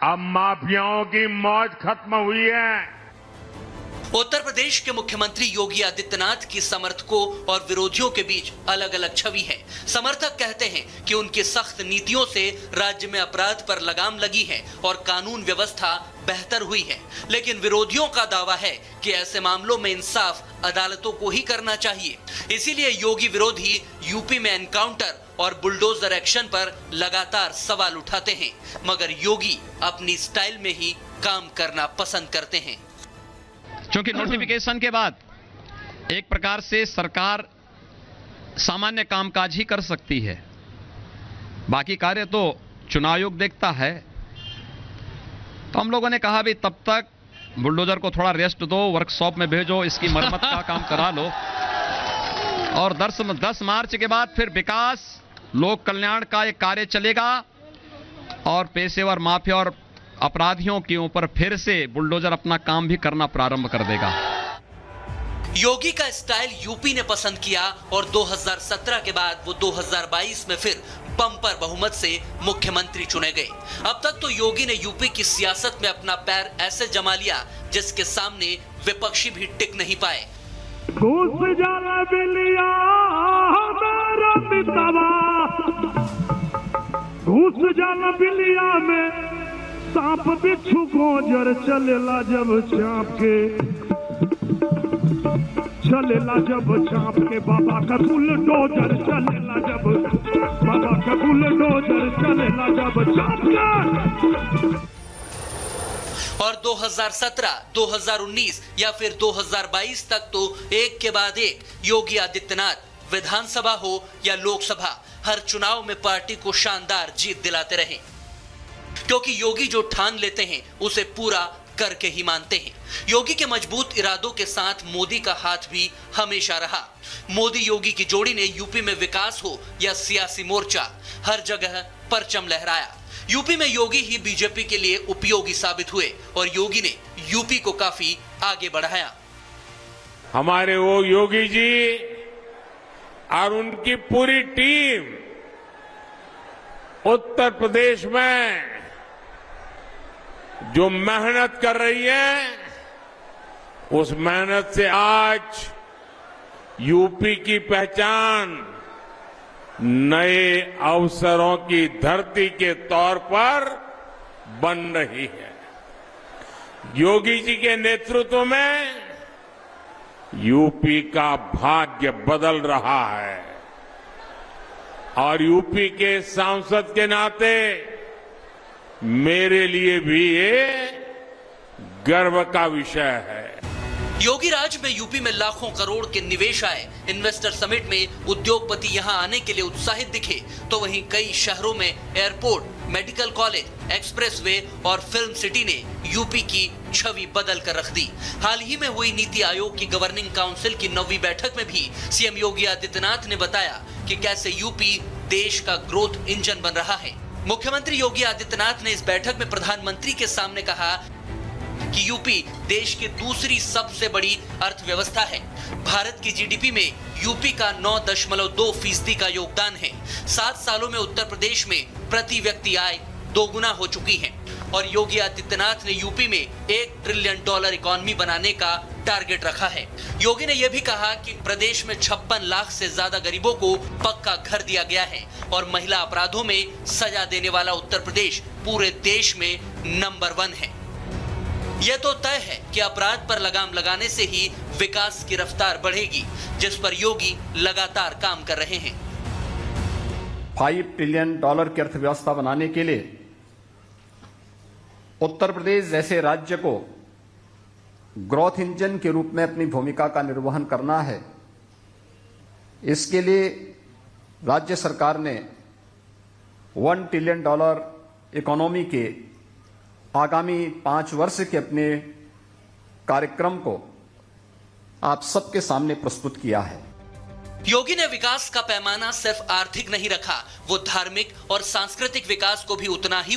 अब माफियाओं की मौज खत्म हुई है। उत्तर प्रदेश के मुख्यमंत्री योगी आदित्यनाथ की समर्थकों और विरोधियों के बीच अलग अलग छवि है। समर्थक कहते हैं कि उनकी सख्त नीतियों से राज्य में अपराध पर लगाम लगी है और कानून व्यवस्था बेहतर हुई है, लेकिन विरोधियों का दावा है कि ऐसे मामलों में इंसाफ अदालतों को ही करना चाहिए। इसीलिए योगी विरोधी यूपी में एनकाउंटर और बुलडोजर एक्शन पर लगातार सवाल उठाते हैं, मगर योगी अपनी स्टाइल में ही काम करना पसंद करते हैं। क्योंकि नोटिफिकेशन के बाद एक प्रकार से सरकार सामान्य कामकाज ही कर सकती है, बाकी कार्य तो चुनाव आयोग देखता है। तो हम लोगों ने कहा भी तब तक बुलडोजर को थोड़ा रेस्ट दो, वर्कशॉप में भेजो, इसकी मरम्मत का काम करा लो, और 10 मार्च के बाद फिर विकास लोक कल्याण का एक कार्य चलेगा और पेशेवर माफिया और अपराधियों के ऊपर फिर से बुलडोजर अपना काम भी करना प्रारंभ कर देगा। योगी का स्टाइल यूपी ने पसंद किया और 2017 के बाद वो 2022 में फिर बम्पर बहुमत से मुख्यमंत्री चुने गए। अब तक तो योगी ने यूपी की सियासत में अपना पैर ऐसे जमा लिया जिसके सामने विपक्षी भी टिक नहीं पाए। घुस जाला बिलिया मेरा मितवा, घुस जाला बिलिया में सांप बिच्छू गोजर चलेला जब चाँप के, चलेला जब चाँप के, बाबा का बुलडोजर चलेला जब, बाबा का बुलडोजर चलेला जब चाँप के। और 2017, 2019 या फिर 2022 तक तो एक के बाद एक योगी आदित्यनाथ विधानसभा हो या लोकसभा, हर चुनाव में पार्टी को शानदार जीत दिलाते रहे, क्योंकि योगी जो ठान लेते हैं उसे पूरा करके ही मानते हैं। योगी के मजबूत इरादों के साथ मोदी का हाथ भी हमेशा रहा। मोदी योगी की जोड़ी ने यूपी में विकास हो या सियासी मोर्चा, हर जगह परचम लहराया। यूपी में योगी ही बीजेपी के लिए उपयोगी साबित हुए और योगी ने यूपी को काफी आगे बढ़ाया। हमारे वो योगी जी और उनकी पूरी टीम उत्तर प्रदेश में जो मेहनत कर रही है, उस मेहनत से आज यूपी की पहचान नए अवसरों की धरती के तौर पर बन रही है। योगी जी के नेतृत्व में यूपी का भाग्य बदल रहा है और यूपी के सांसद के नाते मेरे लिए भी ये गर्व का विषय है। योगी राज में यूपी में लाखों करोड़ के निवेश आए। इन्वेस्टर समिट में उद्योगपति यहां आने के लिए उत्साहित दिखे, तो वहीं कई शहरों में एयरपोर्ट, मेडिकल कॉलेज, एक्सप्रेसवे और फिल्म सिटी ने यूपी की छवि बदल कर रख दी। हाल ही में हुई नीति आयोग की गवर्निंग काउंसिल की 9वीं बैठक में भी सीएम योगी आदित्यनाथ ने बताया कि कैसे यूपी देश का ग्रोथ इंजन बन रहा है। मुख्यमंत्री योगी आदित्यनाथ ने इस बैठक में प्रधानमंत्री के सामने कहा कि यूपी देश की दूसरी सबसे बड़ी अर्थव्यवस्था है। भारत की जीडीपी में यूपी का 9.2% का योगदान है। 7 सालों में उत्तर प्रदेश में प्रति व्यक्ति आय 2 गुना हो चुकी है और योगी आदित्यनाथ ने यूपी में $1 ट्रिलियन इकोनॉमी बनाने का टारगेट रखा है। योगी ने यह भी कहा कि प्रदेश में 56 लाख से ज्यादा गरीबों को पक्का घर दिया गया है और महिला अपराधों में सजा देने वाला उत्तर प्रदेश पूरे देश में नंबर 1 है। यह तो तय है कि अपराध पर लगाम लगाने से ही विकास की रफ्तार बढ़ेगी, जिस पर योगी लगातार काम कर रहे हैं। $5 ट्रिलियन की अर्थव्यवस्था बनाने के लिए उत्तर प्रदेश जैसे राज्य को ग्रोथ इंजन के रूप में अपनी भूमिका का निर्वहन करना है। इसके लिए राज्य सरकार ने $1 ट्रिलियन इकोनॉमी के आगामी 5 वर्ष के अपने कार्यक्रम को आप सबके सामने प्रस्तुत किया है। योगी ने विकास का पैमाना सिर्फ आर्थिक नहीं रखा, वो धार्मिक और सांस्कृतिक विकास को भी उतना ही।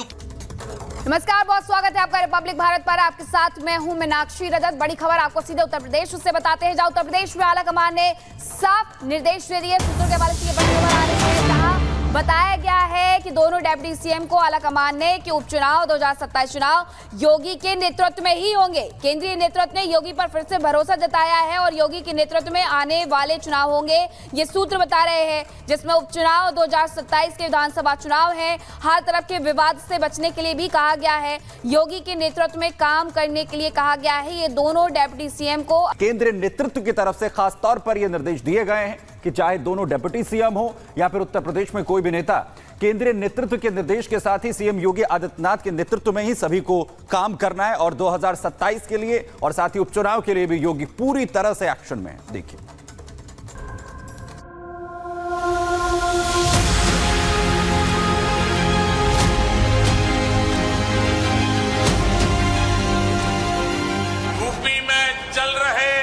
नमस्कार, बहुत स्वागत है आपका रिपब्लिक भारत पर। आपके साथ मैं हूं मीनाक्षी रजत। बड़ी खबर आपको सीधे उत्तर प्रदेश से बताते हैं, जहां उत्तर प्रदेश में आला कमान ने साफ निर्देश दे दिए। सूत्रों के हवाले से ये बड़ी खबर आ रही है, जहां बताया गया है कि दोनों डिप्टी सीएम को आलाकमान ने कि उपचुनाव 2027 चुनाव योगी के नेतृत्व में ही होंगे। केंद्रीय नेतृत्व ने योगी पर फिर से भरोसा जताया है और योगी के नेतृत्व में आने वाले चुनाव होंगे, ये सूत्र बता रहे हैं, जिसमें उपचुनाव 2027 के विधानसभा चुनाव हैं। हर तरफ के विवाद से बचने के लिए भी कहा गया है, योगी के नेतृत्व में काम करने के लिए कहा गया है। ये दोनों डिप्टी सीएम को केंद्रीय नेतृत्व की तरफ से खास तौर पर यह निर्देश दिए गए हैं कि चाहे दोनों डिप्टी सीएम हो या फिर उत्तर प्रदेश में कोई भी नेता, केंद्रीय नेतृत्व के निर्देश के साथ ही सीएम योगी आदित्यनाथ के नेतृत्व में ही सभी को काम करना है और 2027 के लिए और साथ ही उपचुनाव के लिए भी योगी पूरी तरह से एक्शन में है। देखिए, यूपी में चल रहे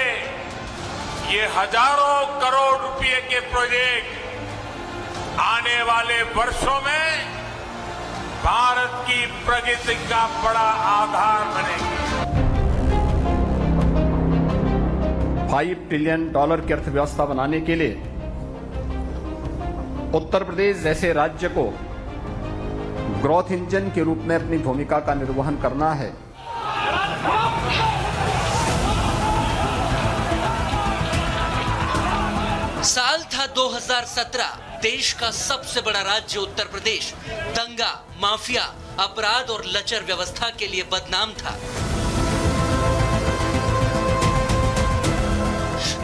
ये हजारों करोड़ रुपए के प्रोजेक्ट आने वाले वर्षों में भारत की प्रगति का बड़ा आधार बनेंगे। $5 ट्रिलियन की अर्थव्यवस्था बनाने के लिए उत्तर प्रदेश जैसे राज्य को ग्रोथ इंजन के रूप में अपनी भूमिका का निर्वहन करना है। साल था 2017। देश का सबसे बड़ा राज्य उत्तर प्रदेश दंगा, माफिया, अपराध और लचर व्यवस्था के लिए बदनाम था।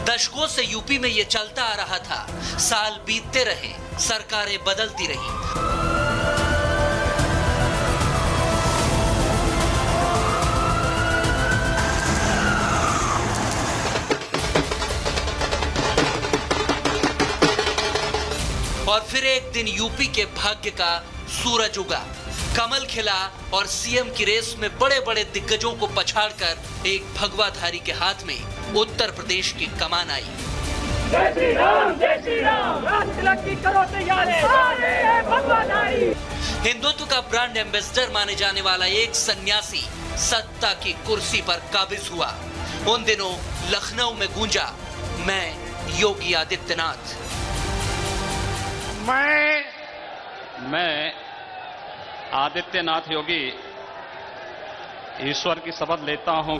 दशकों से यूपी में यह चलता आ रहा था। साल बीतते रहे, सरकारें बदलती रहीं। और फिर एक दिन यूपी के भाग्य का सूरज उगा, कमल खिला और सीएम की रेस में बड़े बड़े दिग्गजों को पछाड़कर एक भगवाधारी के हाथ में उत्तर प्रदेश की कमान आई। जय श्री राम, जय श्री राम, राष्ट्र की करो तैयारी, भगवाधारी। हिंदुत्व का ब्रांड एम्बेसडर माने जाने वाला एक सन्यासी सत्ता की कुर्सी पर काबिज हुआ। उन दिनों लखनऊ में गूंजा, मैं योगी आदित्यनाथ। मैं आदित्यनाथ योगी ईश्वर की शपथ लेता हूं।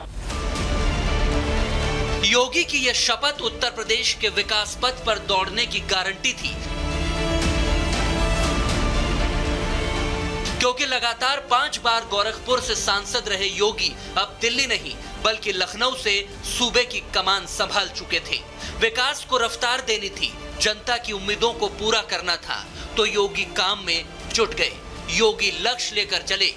योगी की यह शपथ उत्तर प्रदेश के विकास पथ पर दौड़ने की गारंटी थी, क्योंकि लगातार 5 बार गोरखपुर से सांसद रहे योगी अब दिल्ली नहीं बल्कि लखनऊ से सूबे की कमान संभाल चुके थे। विकास को रफ्तार देनी थी, जनता की उम्मीदों को पूरा करना था, तो योगी काम में जुट गए। योगी लक्ष्य लेकर चले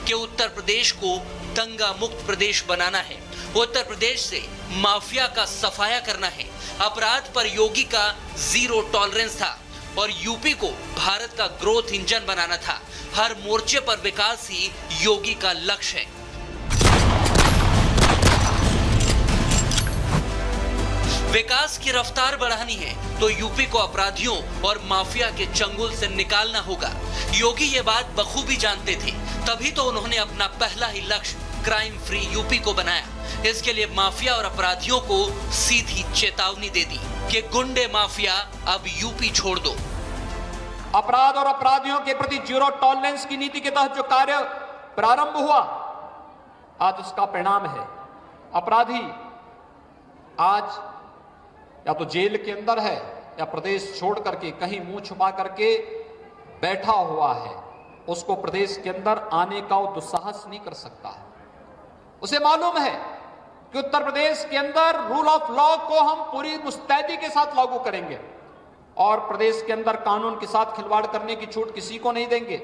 कि उत्तर प्रदेश को दंगा मुक्त प्रदेश बनाना है, उत्तर प्रदेश से माफिया का सफाया करना है। अपराध पर योगी का जीरो टॉलरेंस था और यूपी को भारत का ग्रोथ इंजन बनाना था। हर मोर्चे पर विकास ही योगी का लक्ष्य है। विकास की रफ्तार बढ़ानी है तो यूपी को अपराधियों और माफिया के चंगुल से निकालना होगा। योगी ये बात बखूबी जानते थे, तभी तो उन्होंने अपना पहला ही लक्ष्य क्राइम फ्री यूपी को बनाया। इसके लिए माफिया और अपराधियों को सीधी चेतावनी दे दी कि गुंडे माफिया अब यूपी छोड़ दो। अपराध और अपराधियों के प्रति जीरो टॉलरेंस की नीति के तहत जो कार्य प्रारंभ हुआ, आज उसका परिणाम है। अपराधी आज या तो जेल के अंदर है या प्रदेश छोड़ करके कहीं मुंह छुपा करके बैठा हुआ है। उसको प्रदेश के अंदर आने का वो दुस्साहस नहीं कर सकता है। उसे मालूम है कि उत्तर प्रदेश के अंदर रूल ऑफ लॉ को हम पूरी मुस्तैदी के साथ लागू करेंगे और प्रदेश के अंदर कानून के साथ खिलवाड़ करने की छूट किसी को नहीं देंगे।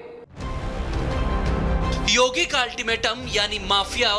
योगी का अल्टीमेटम यानी माफिया